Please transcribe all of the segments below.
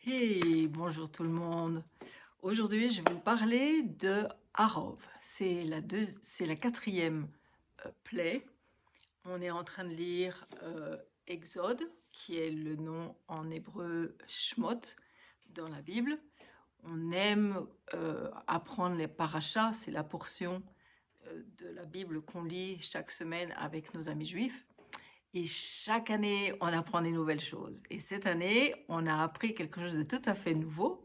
Hey, bonjour tout le monde. Aujourd'hui, je vais vous parler de Harov. C'est la quatrième plaie. On est en train de lire Exode, qui est le nom en hébreu Shmot dans la Bible. On aime apprendre les parachas, c'est la portion de la Bible qu'on lit chaque semaine avec nos amis juifs. Et chaque année, on apprend des nouvelles choses. Et cette année, on a appris quelque chose de tout à fait nouveau,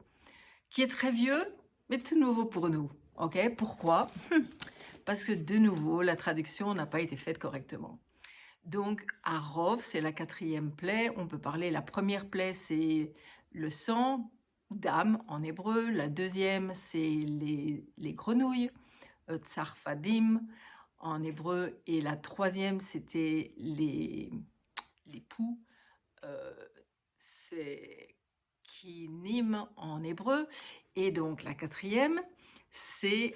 qui est très vieux, mais tout nouveau pour nous. Ok? Pourquoi? Parce que de nouveau, la traduction n'a pas été faite correctement. Donc, Harov, c'est la quatrième plaie. On peut parler, la première plaie, c'est le sang d'âme en hébreu. La deuxième, c'est les grenouilles, tsarfadim en hébreu. Et la troisième, c'était les poux, c'est kinim en hébreu. Et donc la quatrième, c'est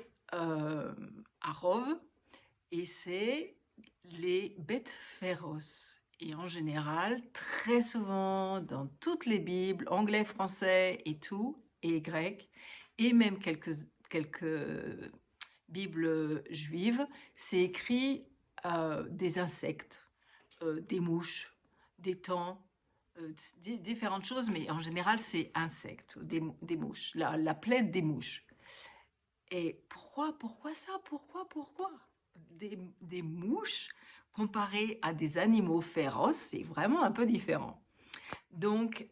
Harov, et c'est les bêtes féroces. Et en général, très souvent, dans toutes les Bibles, anglais, français et tout, et grec, et même quelques Bibles juives, c'est écrit des insectes, des mouches, des temps, différentes choses, mais en général, c'est insectes, des mouches, la plaie des mouches. Et pourquoi ça? Pourquoi des mouches comparées à des animaux féroces, c'est vraiment un peu différent. Donc,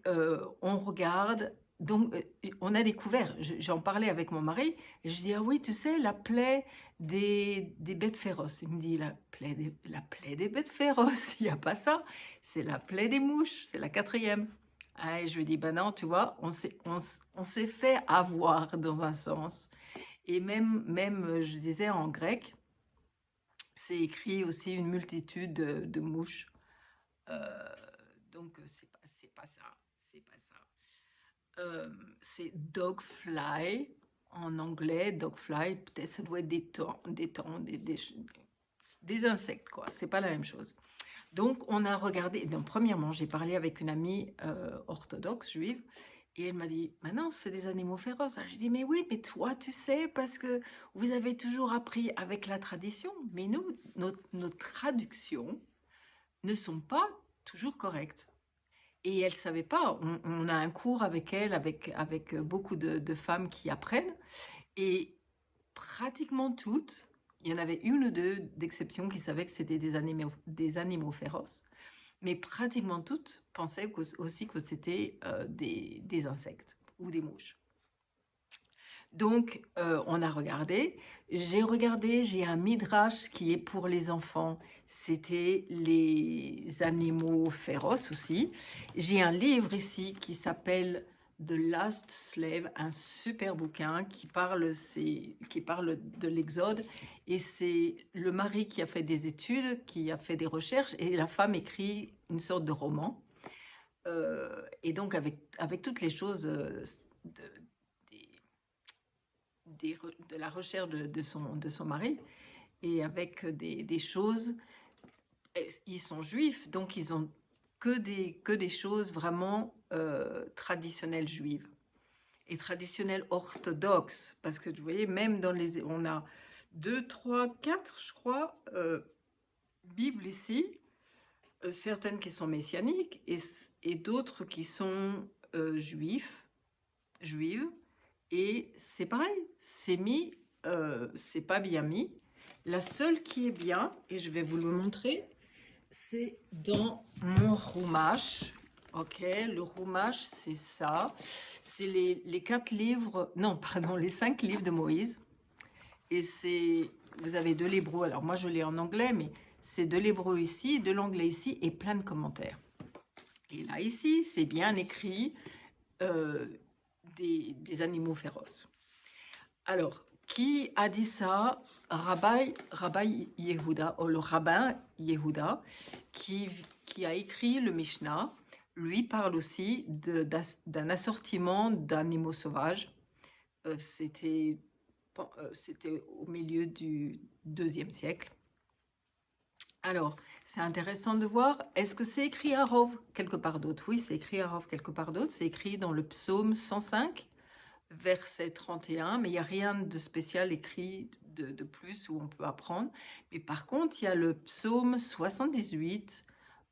on regarde, donc, on a découvert, j'en parlais avec mon mari, et je dis, ah oui, tu sais, la plaie des bêtes féroces. Il me dit, la plaie des bêtes féroces, il n'y a pas ça, c'est la plaie des mouches, c'est la quatrième. Ah, et je lui dis, ben non, tu vois, on s'est fait avoir dans un sens. Et même, je disais en grec, c'est écrit aussi une multitude de mouches. Euh, donc, c'est pas ça, c'est pas ça. C'est dogfly en anglais. Dogfly, peut-être ça doit être des insectes, quoi. C'est pas la même chose. Donc, on a regardé. Donc, premièrement, j'ai parlé avec une amie orthodoxe juive. Et elle m'a dit, maintenant, c'est des animaux féroces. J'ai dit, mais oui, mais toi, tu sais, parce que vous avez toujours appris avec la tradition. Mais nous, nos traductions ne sont pas toujours correctes. Et elle savait pas. On a un cours avec elle, avec beaucoup de femmes qui apprennent. Et pratiquement toutes, il y en avait une ou deux d'exceptions qui savaient que c'était des animaux féroces. Mais pratiquement toutes pensaient aussi que c'était des insectes ou des mouches. Donc, on a regardé. J'ai un midrash qui est pour les enfants. C'était les animaux féroces aussi. J'ai un livre ici qui s'appelle The Last Slave, un super bouquin qui parle de l'Exode. Et c'est le mari qui a fait des études, qui a fait des recherches, et la femme écrit une sorte de roman. Et donc, avec toutes les choses de, de la recherche de son mari, et avec des choses, ils sont juifs, donc ils ont que des choses vraiment traditionnelles juives et traditionnelles orthodoxes, parce que vous voyez, même on a 2, 3, 4, je crois, Bibles ici, certaines qui sont messianiques et d'autres qui sont juives, et c'est pareil, c'est pas bien mis. La seule qui est bien, et je vais vous le montrer, c'est dans mon Chumash. Ok, le Chumash, c'est ça. C'est les 4 livres, non, pardon, les 5 livres de Moïse. Et vous avez de l'hébreu, alors moi je l'ai en anglais, mais c'est de l'hébreu ici, de l'anglais ici, et plein de commentaires. Et là, ici, c'est bien écrit des animaux féroces. Alors, qui a dit ça? Rabbi Yehuda, ou le rabbin Yehuda, qui a écrit le Mishnah, lui parle aussi d'un assortiment d'animaux sauvages. C'était au milieu du 2e siècle. Alors, C'est intéressant de voir, est-ce que c'est écrit à Rov quelque part d'autre? Oui, c'est écrit à Rov quelque part d'autre. C'est écrit dans le psaume 105, verset 31, mais il n'y a rien de spécial écrit de plus où on peut apprendre. Mais par contre, il y a le psaume 78,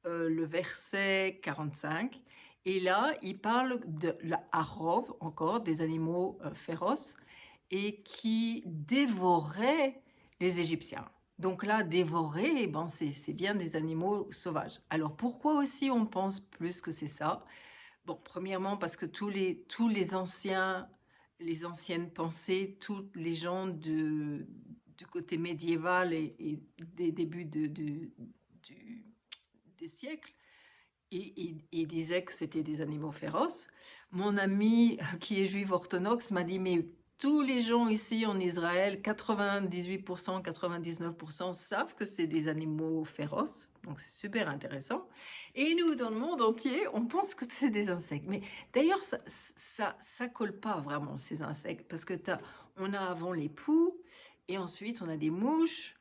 le verset 45, et là, il parle de la Arov, encore, des animaux féroces, et qui dévoraient les Égyptiens. Donc là, dévorer, ben c'est bien des animaux sauvages. Alors pourquoi aussi on pense plus que c'est ça? Bon, premièrement, parce que tous les anciens, les anciennes pensées, tous les gens du côté médiéval et des débuts du- des siècles, et disaient que c'était des animaux féroces. Mon ami qui est juif orthodoxe m'a dit, mais tous les gens ici en Israël, 98%, 99% savent que c'est des animaux féroces. Donc c'est super intéressant. Et nous, dans le monde entier, on pense que c'est des insectes. Mais d'ailleurs, ça colle pas vraiment, ces insectes. Parce que on a avant les poux, et ensuite on a des mouches,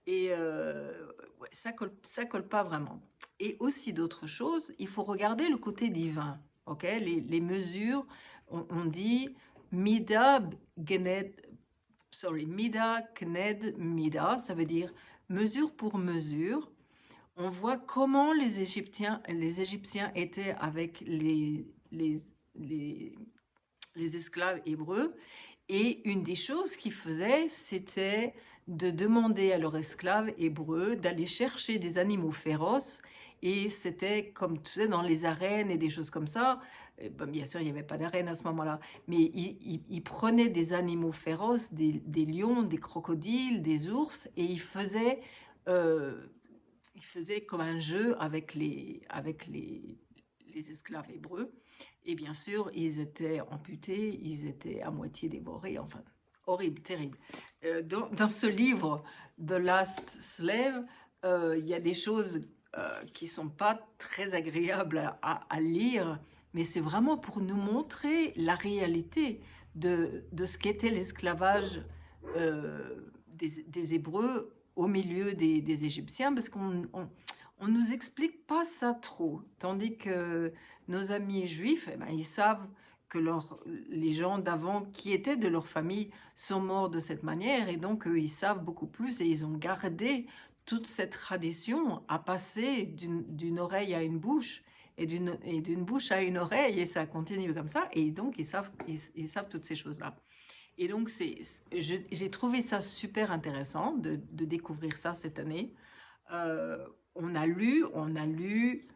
et ouais, ça colle pas vraiment. Et aussi d'autres choses, il faut regarder le côté divin. Ok, les mesures, on dit mida gened, mida kned mida, ça veut dire mesure pour mesure. On voit comment les Égyptiens étaient avec les, les esclaves hébreux. Et une des choses qu'ils faisaient, c'était de demander à leurs esclaves hébreux d'aller chercher des animaux féroces. Et c'était comme tu sais, dans les arènes et des choses comme ça. Ben, bien sûr, il n'y avait pas d'arène à ce moment-là. Mais ils prenaient des animaux féroces, des lions, des crocodiles, des ours, et euh, ils faisaient comme un jeu avec les esclaves hébreux. Et bien sûr, ils étaient amputés, ils étaient à moitié dévorés, enfin, horrible, terrible. Dans ce livre, The Last Slave, il y a des choses qui sont pas très agréables à lire, mais c'est vraiment pour nous montrer la réalité de ce qu'était l'esclavage des Hébreux au milieu des Égyptiens, parce on nous explique pas ça trop, tandis que nos amis juifs, eh ben, ils savent que les gens d'avant qui étaient de leur famille sont morts de cette manière, et donc ils savent beaucoup plus, et ils ont gardé toute cette tradition à passer d'une oreille à une bouche, et d'une bouche à une oreille, et ça continue comme ça, et donc ils savent toutes ces choses-là. Et donc j'ai trouvé ça super intéressant de découvrir ça cette année. On a lu, on l'a lu,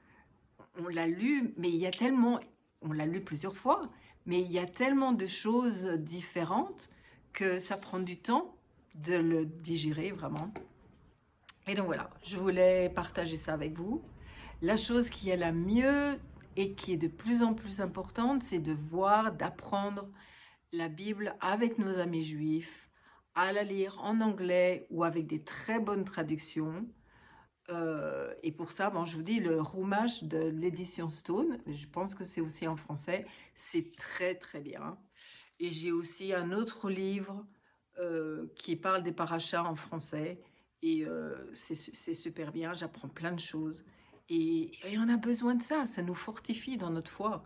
mais il y a tellement, on l'a lu plusieurs fois, mais il y a tellement de choses différentes que ça prend du temps de le digérer vraiment. Et donc voilà, je voulais partager ça avec vous. La chose qui est la mieux et qui est de plus en plus importante, c'est de voir, d'apprendre la Bible avec nos amis juifs, à la lire en anglais ou avec des très bonnes traductions. Et pour ça, bon, je vous dis, le Chumash de l'édition Stone, je pense que c'est aussi en français, c'est très très bien. Et j'ai aussi un autre livre qui parle des parachas en français, et c'est super bien, j'apprends plein de choses. Et on a besoin de ça, ça nous fortifie dans notre foi.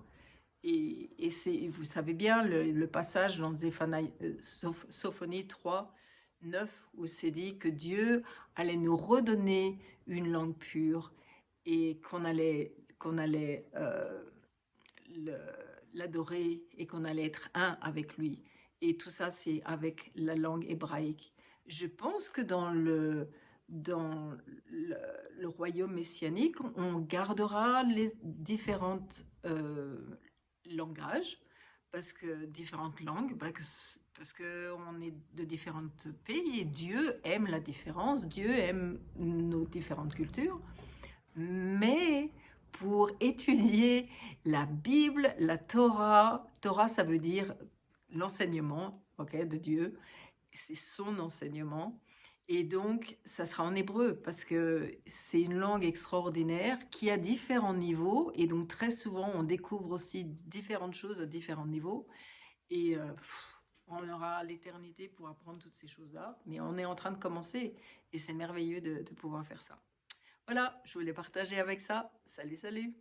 Vous savez bien, le passage dans Sophonie 3, 9, où c'est dit que Dieu allait nous redonner une langue pure, et qu'on allait l'adorer, et qu'on allait être un avec lui. Et tout ça, c'est avec la langue hébraïque. Je pense que dans le royaume messianique, on gardera les différentes langages, parce que différentes langues, parce qu'on est de différents pays, et Dieu aime la différence, Dieu aime nos différentes cultures. Mais pour étudier la Bible, la Torah, Torah ça veut dire l'enseignement, ok, de Dieu, c'est son enseignement. Et donc, ça sera en hébreu, parce que c'est une langue extraordinaire qui a différents niveaux, et donc très souvent on découvre aussi différentes choses à différents niveaux, et on aura l'éternité pour apprendre toutes ces choses-là, mais on est en train de commencer, et c'est merveilleux de pouvoir faire ça. Voilà, je voulais partager avec ça. Salut, salut!